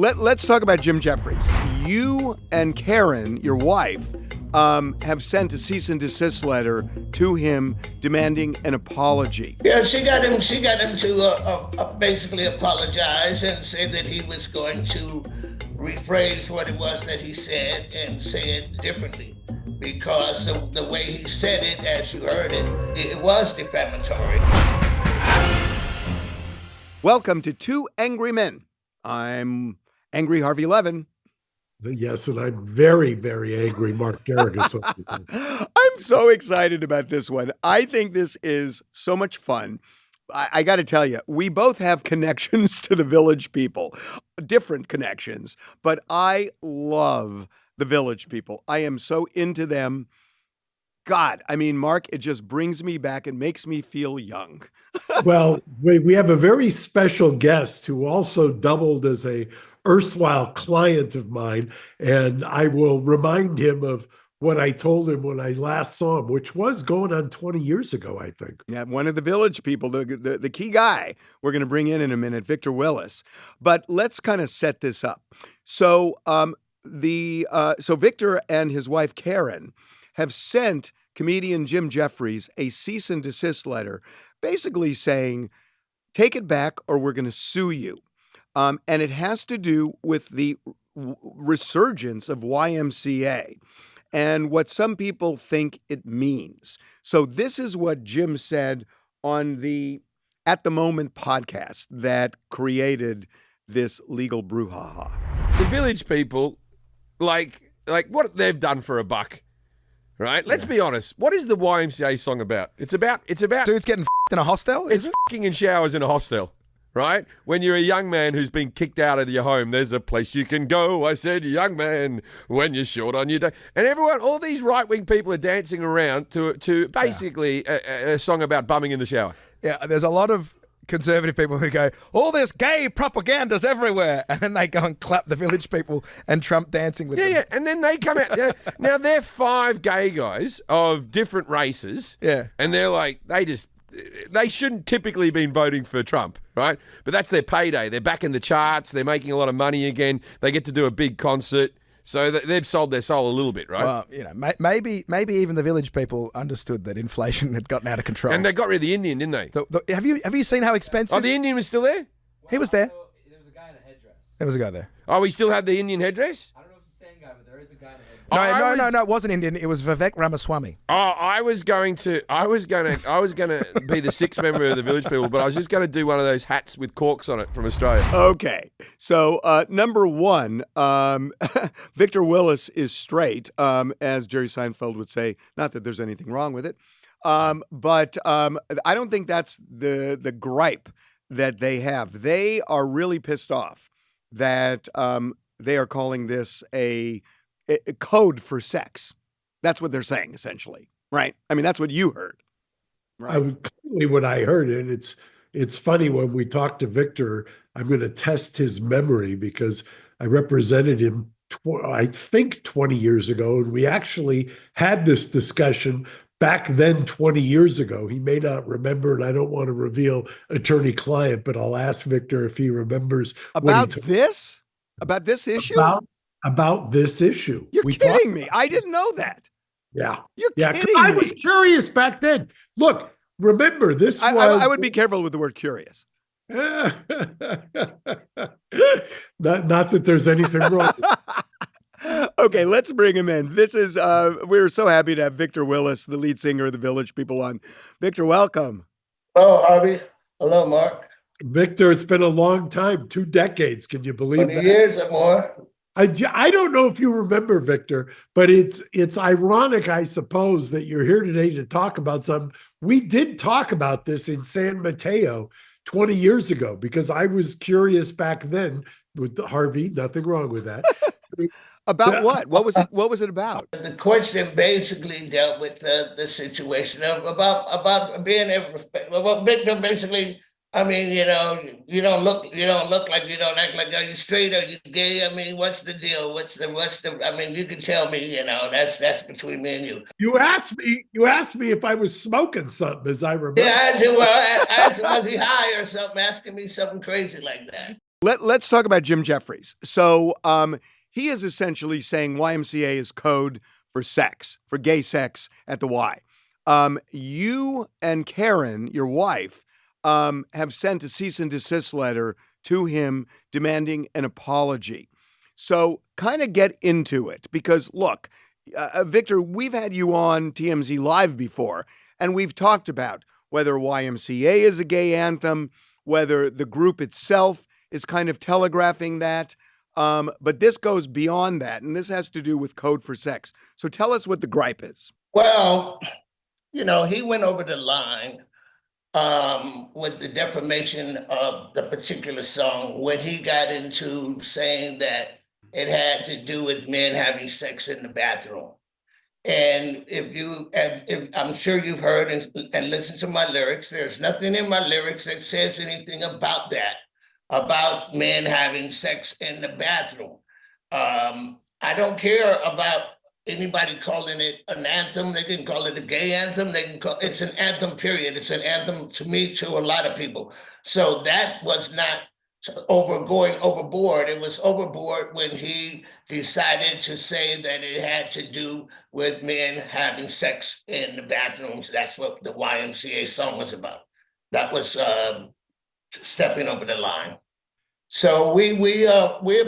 Let's talk about Jim Jefferies. You and Karen, your wife, have sent a cease and desist letter to him demanding an apology. Yeah, she got him to basically apologize and say that he was going to rephrase what it was that he said and say it differently. Because the way he said it, as you heard it, it was defamatory. Welcome to Two Angry Men. I'm Angry Harvey Levin. Yes, and I'm very, very angry, Mark Geragos. I'm so excited about this one. I think this is so much fun. I got to tell you, we both have connections to the Village People, different connections, but I love the Village People. I am so into them. God, I mean, Mark, it just brings me back and makes me feel young. Well, we have a very special guest who also doubled as a erstwhile client of mine, and I will remind him of what I told him when I last saw him, which was going on 20 years ago, I think. Yeah, one of the Village People, the key guy we're going to bring in a minute, Victor Willis. But let's kind of set this up. So so Victor and his wife Karen have sent comedian Jim Jefferies a cease and desist letter, basically saying, take it back or we're going to sue you. And it has to do with the resurgence of Y.M.C.A. and what some people think it means. So this is what Jim said on the At the Moment podcast that created this legal brouhaha. The Village People, like what they've done for a buck, right? Let's be honest. What is the Y.M.C.A. song about? It's about dudes getting f***ed in a hostel? It's f***ing in showers in a hostel, right? When you're a young man who's been kicked out of your home, there's a place you can go. I said, young man, when you're short on your day. And everyone, all these right-wing people are dancing around to basically a song about bumming in the shower. Yeah, there's a lot of conservative people who go, all this gay propaganda's everywhere. And then they go and clap the Village People and Trump dancing with them. Yeah, and then they come out. Now, they're five gay guys of different races. Yeah. And they're like, they shouldn't typically been voting for Trump, right? But that's their payday. They're back in the charts. They're making a lot of money again. They get to do a big concert. So they've sold their soul a little bit, right? Well, maybe even the Village People understood that inflation had gotten out of control. And they got rid of the Indian, didn't they? Have you seen how expensive? Oh, the Indian was still there? He was there. There was a guy in a headdress. There was a guy there. Oh, we still had the Indian headdress? I don't know if it's the same guy, but there is a guy in a headdress. No, it wasn't Indian. It was Vivek Ramaswamy. Oh, I was gonna be the sixth member of the Village People, but I was just gonna do one of those hats with corks on it from Australia. Okay, so number one, Victor Willis is straight, as Jerry Seinfeld would say. Not that there's anything wrong with it, but I don't think that's the gripe that they have. They are really pissed off that they are calling this a code for sex. That's what they're saying, essentially, right? I mean, that's what you heard, right? Clearly what I heard, and it's funny when we talked to Victor, I'm going to test his memory because I represented him, I think 20 years ago, and we actually had this discussion back then 20 years ago. He may not remember, and I don't want to reveal attorney-client, but I'll ask Victor if he remembers. About this? About this issue? About this issue. You're kidding me. I didn't know that. Yeah. You're kidding me. I was curious back then. Look, remember, this was... I would be careful with the word curious. not that there's anything wrong. Okay, let's bring him in. This is, we're so happy to have Victor Willis, the lead singer of the Village People, on. Victor, welcome. Hello, Harvey. Hello, Mark. Victor, it's been a long time, 2 decades. Can you believe 20 that? years or more. I don't know if you remember, Victor, but it's ironic, I suppose, that you're here today to talk about something. We did talk about this in San Mateo 20 years ago because I was curious back then with Harvey. Nothing wrong with that. About what? What was it about? The question basically dealt with the situation about being able to, well, Victor basically, I mean, you don't look like, you don't act like, are you straight? Are you gay? I mean, what's the deal? What's the, I mean, you can tell me, that's between me and you. You asked me if I was smoking something, as I remember. Yeah, I do. Well, I asked him, was he high or something, asking me something crazy like that. Let's talk about Jim Jefferies. So he is essentially saying Y.M.C.A. is code for sex, for gay sex at the Y. You and Karen, your wife, have sent a cease and desist letter to him demanding an apology. So kind of get into it because, look, Victor, we've had you on TMZ Live before, and we've talked about whether Y.M.C.A. is a gay anthem, whether the group itself is kind of telegraphing that. But this goes beyond that, and this has to do with code for sex. So tell us what the gripe is. Well, he went over the line with the defamation of the particular song when he got into saying that it had to do with men having sex in the bathroom. And if I'm sure you've heard and listened to my lyrics, there's nothing in my lyrics that says anything about that, about men having sex in the bathroom. I don't care about anybody calling it an anthem. They can call it a gay anthem. They can call it's an anthem, period. It's an anthem to me, to a lot of people. So that was not going overboard. It was overboard when he decided to say that it had to do with men having sex in the bathrooms. That's what the Y.M.C.A. song was about. That was stepping over the line. So we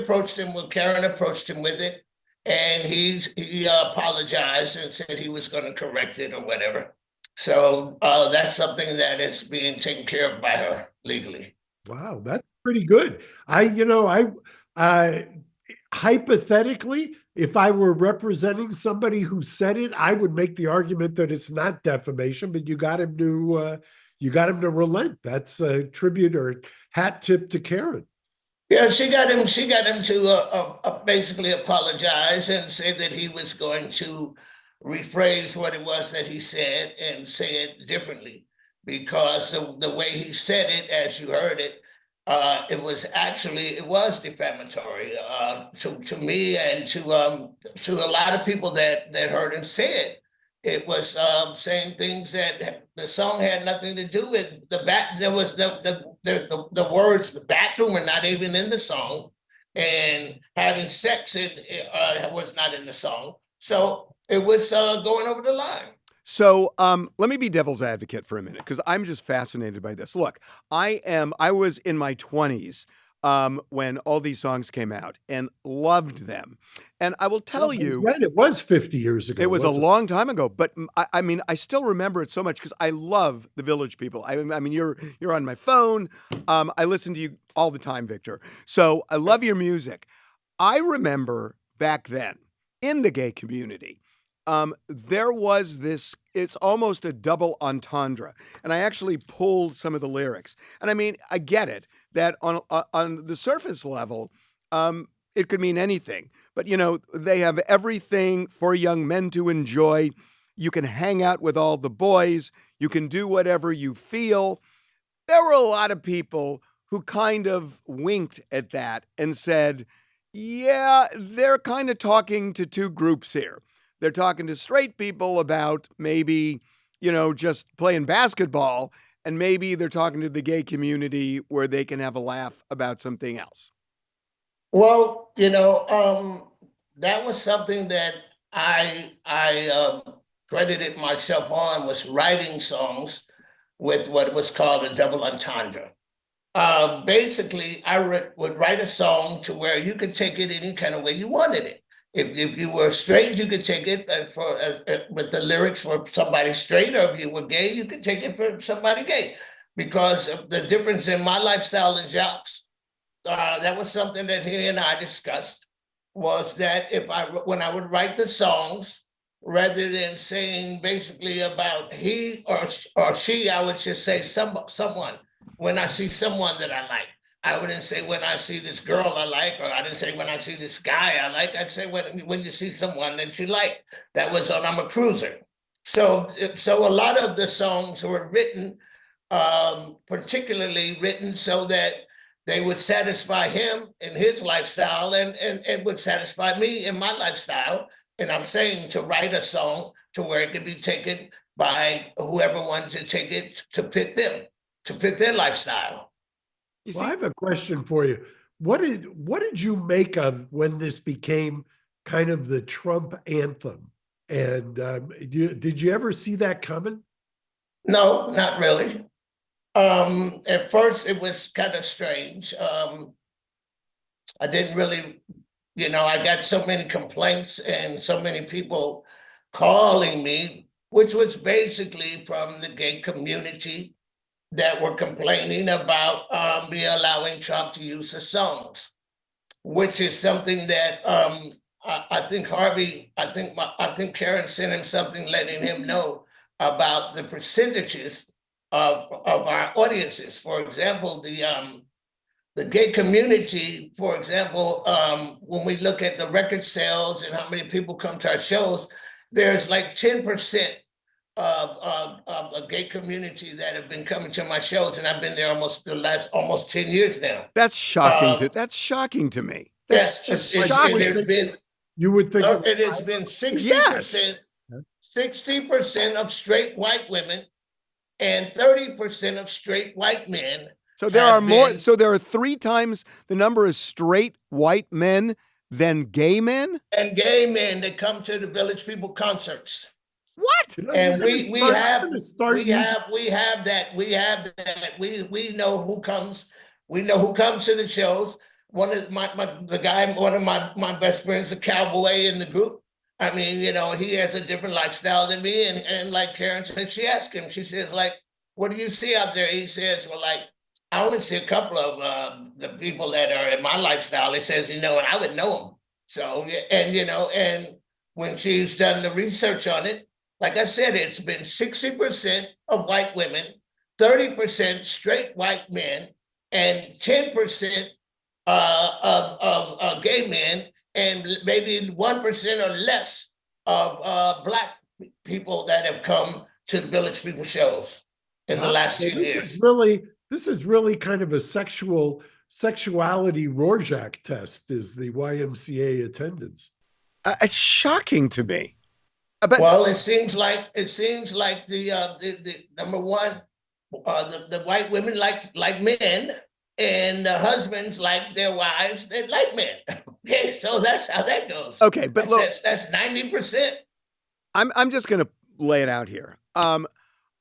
approached him. Karen approached him with it, and he apologized and said he was going to correct it or whatever. So that's something that is being taken care of by her legally. Wow, that's pretty good. I hypothetically, if I were representing somebody who said it, I would make the argument that it's not defamation, but you got him to relent. That's a tribute or hat tip to Karen. Yeah, she got him to basically apologize and say that he was going to rephrase what it was that he said and say it differently, because the way he said it, as you heard it, it was defamatory to me and to a lot of people that heard him say it. It was saying things that the song had nothing to do with. There was the words "the bathroom" are not even in the song, and having sex was not in the song. So it was going over the line. So let me be devil's advocate for a minute, because I'm just fascinated by this. Look, I was in my 20s when all these songs came out and loved them. And I will tell you, right, it was 50 years ago. It was a long time ago, but I mean, I still remember it so much because I love the Village People. I mean, you're on my phone. I listen to you all the time, Victor. So I love your music. I remember back then in the gay community, there was this, it's almost a double entendre. And I actually pulled some of the lyrics. And I mean, I get it that on the surface level, it could mean anything. But, they have everything for young men to enjoy. You can hang out with all the boys. You can do whatever you feel. There were a lot of people who kind of winked at that and said, yeah, they're kind of talking to two groups here. They're talking to straight people about maybe, just playing basketball, and maybe they're talking to the gay community where they can have a laugh about something else. Well, that was something that I credited myself on, was writing songs with what was called a double entendre. Basically, I would write a song to where you could take it any kind of way you wanted it. If you were straight, you could take it with the lyrics for somebody straight, or if you were gay, you could take it for somebody gay. Because of the difference in my lifestyle and Jacques, that was something that he and I discussed, was that when I would write the songs, rather than saying basically about he or she, I would just say someone. When I see someone that I like, I wouldn't say when I see this girl I like, or I didn't say when I see this guy I like. I'd say when you see someone that you like. That was on I'm a Cruiser. So a lot of the songs were written, particularly written so that they would satisfy him in his lifestyle and would satisfy me in my lifestyle. And I'm saying to write a song to where it could be taken by whoever wanted to take it to fit them, to fit their lifestyle. Well, I have a question for you. what did you make of when this became kind of the Trump anthem? And did you ever see that coming? No, not really. At first, it was kind of strange. I didn't really, I got so many complaints and so many people calling me, which was basically from the gay community that were complaining about me allowing Trump to use the songs, which is something that I think Harvey, I think Karen sent him something letting him know about the percentages of our audiences. For example, the gay community, for example, when we look at the record sales and how many people come to our shows, there's like 10% of a gay community that have been coming to my shows, and I've been there almost 10 years now. That's shocking. That's shocking to me. That's yes, just shocking. There's been, you would think it has been 60%, 60% of straight white women and 30% of straight white men. So there are more. So there are 3 times the number of straight white men than gay men. And gay men that come to the Village People concerts. What? And we have that. We know who comes. We know who comes to the shows. One of my best friends, a cowboy in the group. I mean, he has a different lifestyle than me. And like Karen said, she asked him, she says, like, what do you see out there? He says, well, like, I only see a couple of the people that are in my lifestyle. He says, and I would know them. So, and when she's done the research on it, like I said, it's been 60% of white women, 30% straight white men, and 10% of gay men, and maybe 1% or less of Black people that have come to the Village People shows in the last 2 years. This is really kind of a sexuality Rorschach test, is the Y.M.C.A. attendance. It's shocking to me. Well, it seems like the number one, the white women like men, and the husbands like their wives that like men. Okay, so that's how that goes. Okay, but look, that's 90%. I'm just going to lay it out here.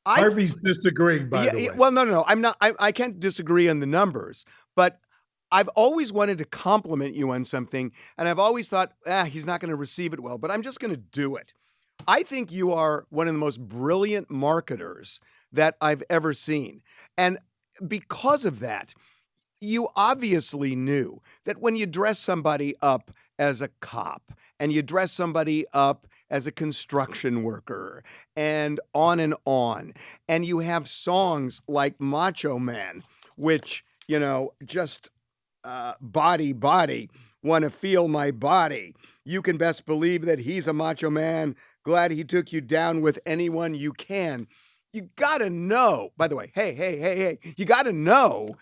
Harvey's disagreeing, by the way. Well, no. I'm not. I can't disagree on the numbers, but I've always wanted to compliment you on something, and I've always thought, he's not going to receive it well, but I'm just going to do it. I think you are one of the most brilliant marketers that I've ever seen. And because of that, you obviously knew that when you dress somebody up as a cop and you dress somebody up as a construction worker and on, and you have songs like Macho Man, which, just body, want to feel my body. You can best believe that he's a macho man. Glad he took you down with anyone you can. You got to know, by the way, hey, you got to know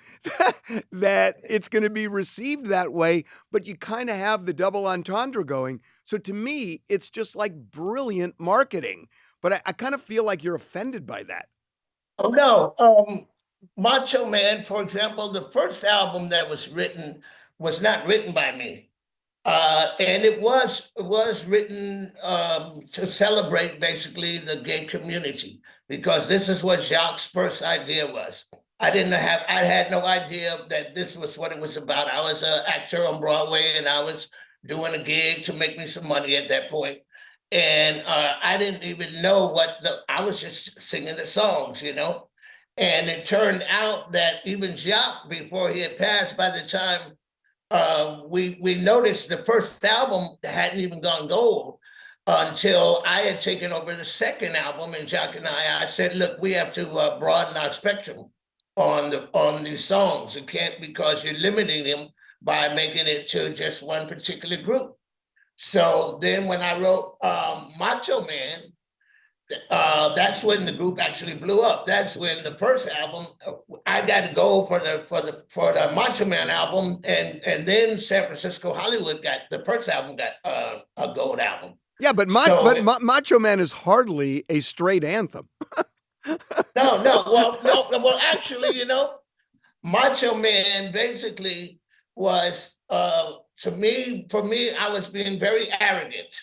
that it's going to be received that way, but you kind of have the double entendre going. So to me, it's just like brilliant marketing, but I kind of feel like you're offended by that. Oh, no. Macho Man, for example, the first album that was written was not written by me. And it was written to celebrate basically the gay community, because this is what Jacques' first idea was. I had no idea that this was what it was about. I was an actor on Broadway, and I was doing a gig to make me some money at that point. And I didn't even know I was just singing the songs, And it turned out that even Jacques, before he had passed, by the time we noticed the first album hadn't even gone gold until I had taken over the second album, and Jacques and I said, look, we have to broaden our spectrum on these songs. It can't, because you're limiting them by making it to just one particular group. So then when I wrote Macho Man, that's when the group actually blew up. That's when the first album, I got to go for the Macho Man album, and then San Francisco Hollywood got the first album, got a gold album. Yeah, but Macho Man is hardly a straight anthem. No. Well, actually, Macho Man basically was, for me, I was being very arrogant.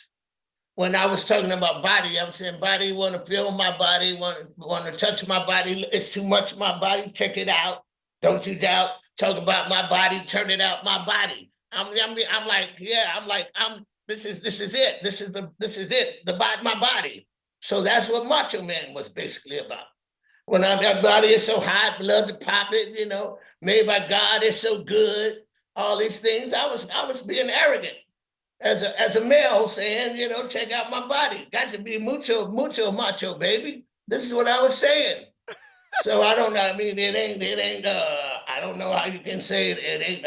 When I was talking about body, I was saying, body, want to feel my body, want to touch my body. It's too much my body, check it out. Don't you doubt. Talk about my body, turn it out, my body. I'm like, yeah, this is it. This is it, my body. So that's what Macho Man was basically about. When that body is so hot, love to pop it, made by God, it's so good. All these things, I was being arrogant as a male, saying, check out my body. Got to be mucho macho, baby. This is what I was saying. So I don't know. I mean, it ain't. I don't know how you can say it ain't.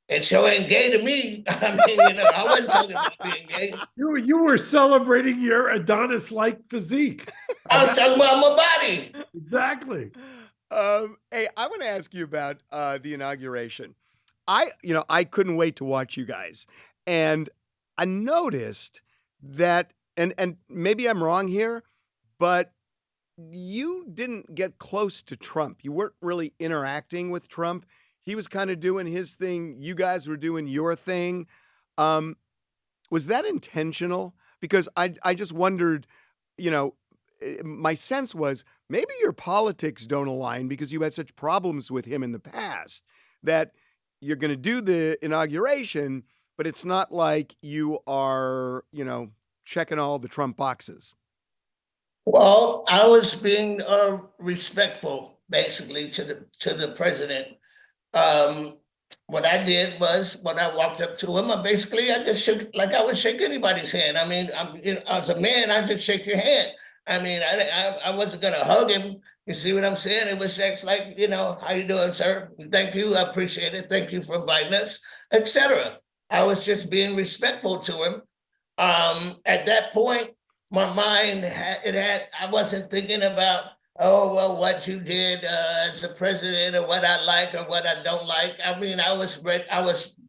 It sure ain't gay to me. I mean, I wasn't talking about being gay. You were celebrating your Adonis-like physique. I was talking about my body. Exactly. Hey, I want to ask you about the inauguration. I couldn't wait to watch you guys, and I noticed that, and maybe I'm wrong here, but you didn't get close to Trump. You weren't really interacting with Trump. He was kind of doing his thing. You guys were doing your thing. Was that intentional? Because I just wondered, my sense was maybe your politics don't align because you had such problems with him in the past that you're going to do the inauguration, but it's not like you are, checking all the Trump boxes. Well, I was being respectful, basically, to the president. What I did was, when I walked up to him, I just shook like I would shake anybody's hand. I mean, as a man, I just shake your hand. I mean, I wasn't gonna hug him. You see what I'm saying? It was just like, how you doing, sir? Thank you, I appreciate it. Thank you for inviting us, etc. I was just being respectful to him. At that point, my mind I wasn't thinking about, oh, well, what you did as a president or what I like or what I don't like. I mean, I was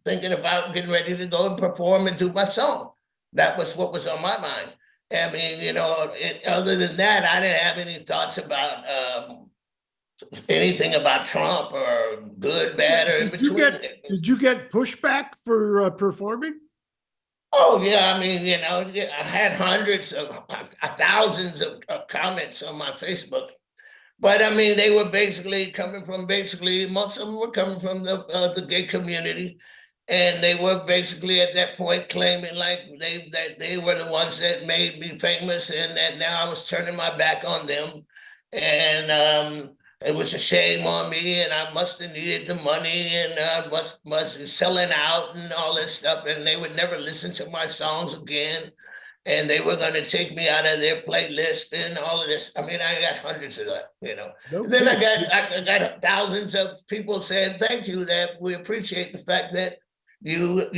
thinking about getting ready to go and perform and do my song. That was what was on my mind. I mean, other than that, I didn't have any thoughts about anything about Trump or good, bad, or in between. Did you get pushback for performing? Oh, yeah. I mean, I had thousands of comments on my Facebook. But I mean, they were coming from most of them were coming from the gay community. And they were basically at that point claiming like they were the ones that made me famous and that now I was turning my back on them. And it was a shame on me and I must have needed the money and must be selling out and all this stuff. And they would never listen to my songs again. And they were going to take me out of their playlist and all of this. I mean, I got hundreds of that, Then I got thousands of people saying, thank you, that we appreciate the fact that you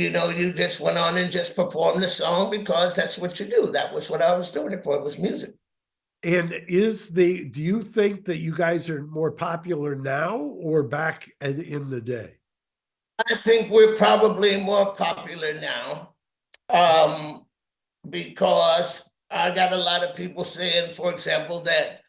just went on and just performed the song because that's what you do. That was what I was doing it for. It was music. And do you think that you guys are more popular now or back in the day? I think we're probably more popular now because I got a lot of people saying, for example, that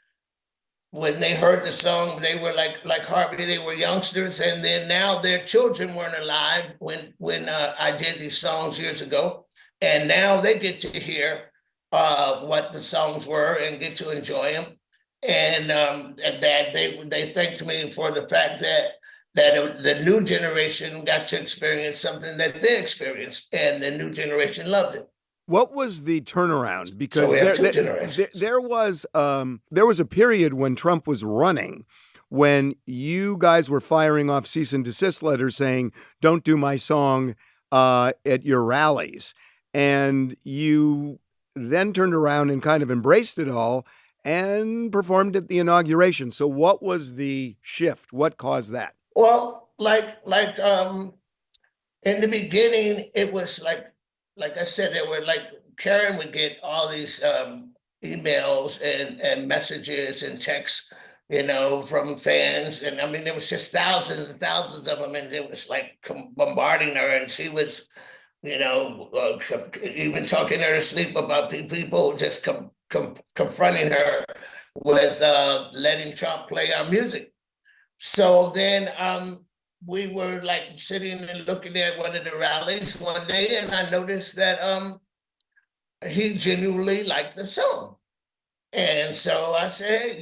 when they heard the song, they were like Harvey, they were youngsters, and then now their children weren't alive when I did these songs years ago, and now they get to hear what the songs were and get to enjoy them, and that they thanked me for the fact that the new generation got to experience something that they experienced, and the new generation loved it. What was the turnaround? Because there was a period when Trump was running, when you guys were firing off cease and desist letters saying, "Don't do my song at your rallies," and you then turned around and kind of embraced it all and performed at the inauguration. So, what was the shift? What caused that? Well, in the beginning, it was like I said, there were Karen would get all these emails and messages and texts, from fans. And I mean, there was just thousands and thousands of them. And it was bombarding her. And she was, even talking her to sleep about people just confronting her with letting Trump play our music. So then we were like sitting and looking at one of the rallies one day, and I noticed that he genuinely liked the song. And so I said,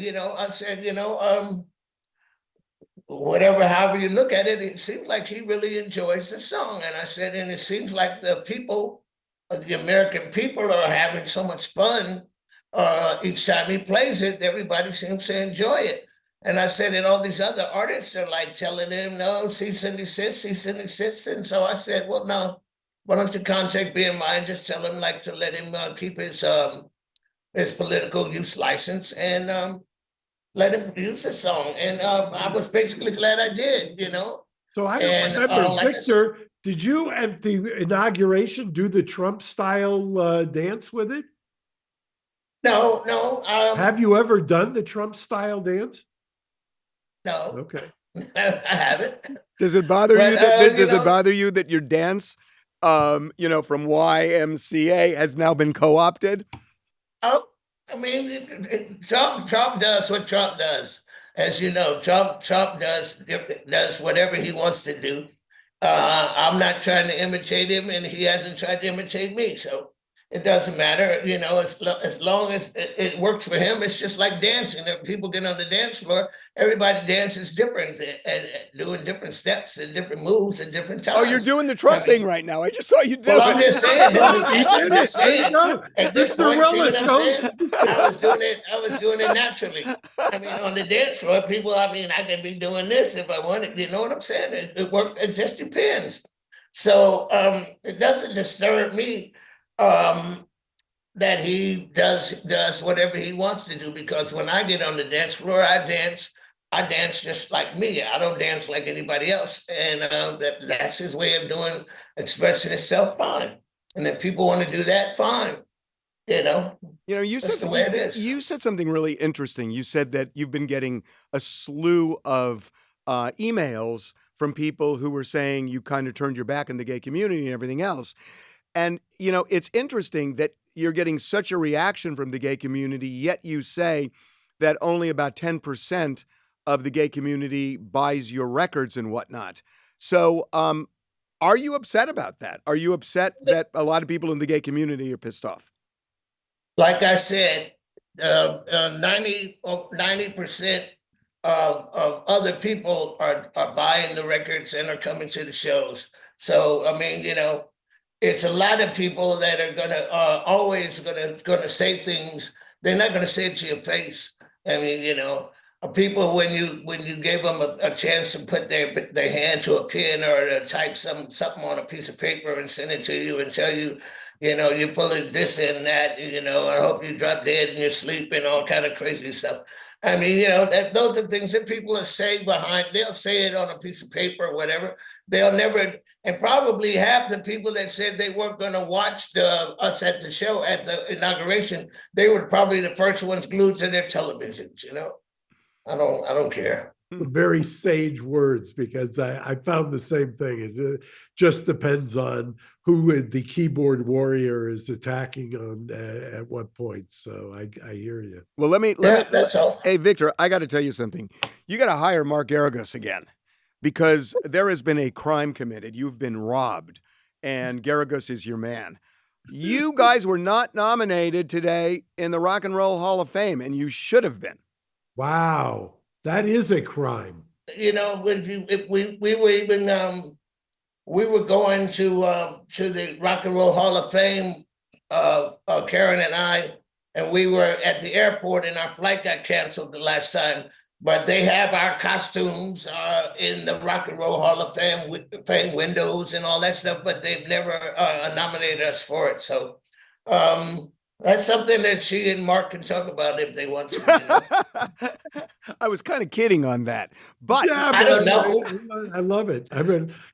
whatever, however you look at it, it seems like he really enjoys the song. And I said, and it seems like the American people are having so much fun each time he plays it. Everybody seems to enjoy it. And I said, and all these other artists are like telling him, no, cease and desist, cease and desist. And so I said, well, no, why don't you contact BMI and just tell him like to let him keep his political use license and let him use the song. And I was basically glad I did, So I don't remember, Victor, did you at the inauguration do the Trump style dance with it? No, no. Have you ever done the Trump style dance? No. Okay. I haven't. Does it bother you that does it bother you that your dance from Y.M.C.A. has now been co-opted? Oh, I mean, Trump does what Trump does. As you know, Trump does whatever he wants to do. I'm not trying to imitate him, and he hasn't tried to imitate me. So it doesn't matter, as long as it works for him. It's just like dancing. If people get on the dance floor, everybody dances different and doing different steps and different moves at different times. Oh, you're doing the Trump thing right now. I just saw you do well, it. I'm just saying. I'm just saying. At this point, see what I'm saying? I was doing it naturally. I mean, on the dance floor, people, I could be doing this if I wanted. You know what I'm saying? It works. It just depends. So it doesn't disturb me that he does whatever he wants to do, because when I get on the dance floor, I dance just like me. I don't dance like anybody else, and that's his way of expressing himself. Fine, and if people want to do that, fine. You that's the way it is. You said something really interesting. You said that you've been getting a slew of emails from people who were saying you kind of turned your back on the gay community and everything else. And, it's interesting that you're getting such a reaction from the gay community, yet you say that only about 10% of the gay community buys your records and whatnot. So are you upset about that? Are you upset that a lot of people in the gay community are pissed off? Like I said, 90% of other people are buying the records and are coming to the shows. So, it's a lot of people that are always gonna say things. They're not gonna say it to your face. People when you gave them a chance to put their hand to a pen or to type something on a piece of paper and send it to you and tell you, you're full of this and that. I hope you drop dead in your sleep and all kind of crazy stuff. Those are things that people will say they'll say it on a piece of paper or whatever. They'll never, and probably half the people that said they weren't going to watch us at the show, at the inauguration, they were probably the first ones glued to their televisions, I don't care. Very sage words, because I found the same thing. It just depends on who the keyboard warrior is attacking on at what point. So I hear you. Well, that's all. Hey, Victor, I got to tell you something. You got to hire Mark Geragos again, because there has been a crime committed. You've been robbed, and Geragos is your man. You guys were not nominated today in the Rock and Roll Hall of Fame, and you should have been. Wow, that is a crime. We were going to the Rock and Roll Hall of Fame, Karen and I, and we were at the airport, and our flight got canceled the last time. But they have our costumes in the Rock and Roll Hall of Fame with the fame windows and all that stuff, but they've never nominated us for it. So that's something that she and Mark can talk about if they want to. I was kind of kidding on that, but yeah, I don't know. I love it.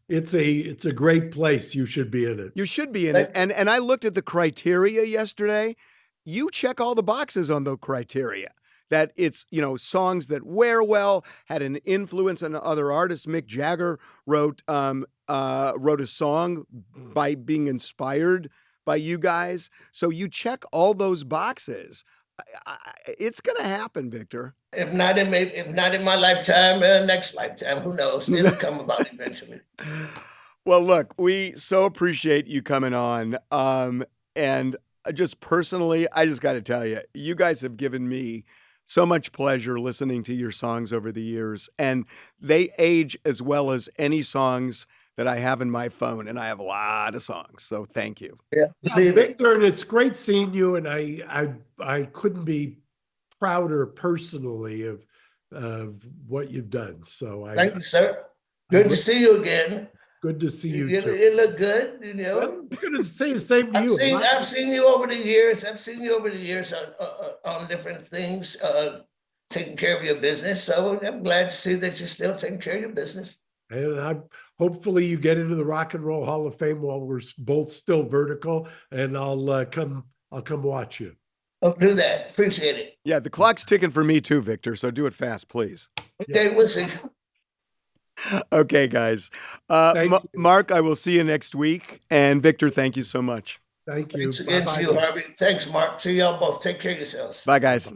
It's a great place. You should be in it. You should be in it. And I looked at the criteria yesterday. You check all the boxes on the criteria. That it's, songs that wear well, had an influence on other artists. Mick Jagger wrote a song by being inspired by you guys. So you check all those boxes. It's going to happen, Victor. If not in my lifetime, next lifetime, who knows? It'll come about eventually. Well, look, we so appreciate you coming on. And just personally, I just got to tell you, you guys have given me so much pleasure listening to your songs over the years. And they age as well as any songs that I have in my phone. And I have a lot of songs. So thank you. Yeah, Victor, and it's great seeing you. And I couldn't be prouder personally of what you've done. So thank you, sir. Good to see you again. Good to see you. You look good, you know. I'm going to say the same to you. I've seen you over the years. I've seen you over the years on different things, taking care of your business. So I'm glad to see that you're still taking care of your business. And hopefully you get into the Rock and Roll Hall of Fame while we're both still vertical, and I'll come watch you. I'll do that. Appreciate it. Yeah, the clock's ticking for me too, Victor. So do it fast, please. Okay, we'll see. Okay, guys. Mark, I will see you next week. And Victor, thank you so much. Thank you. Thanks again to you, Harvey. Thanks, Mark. See y'all both. Take care of yourselves. Bye, guys.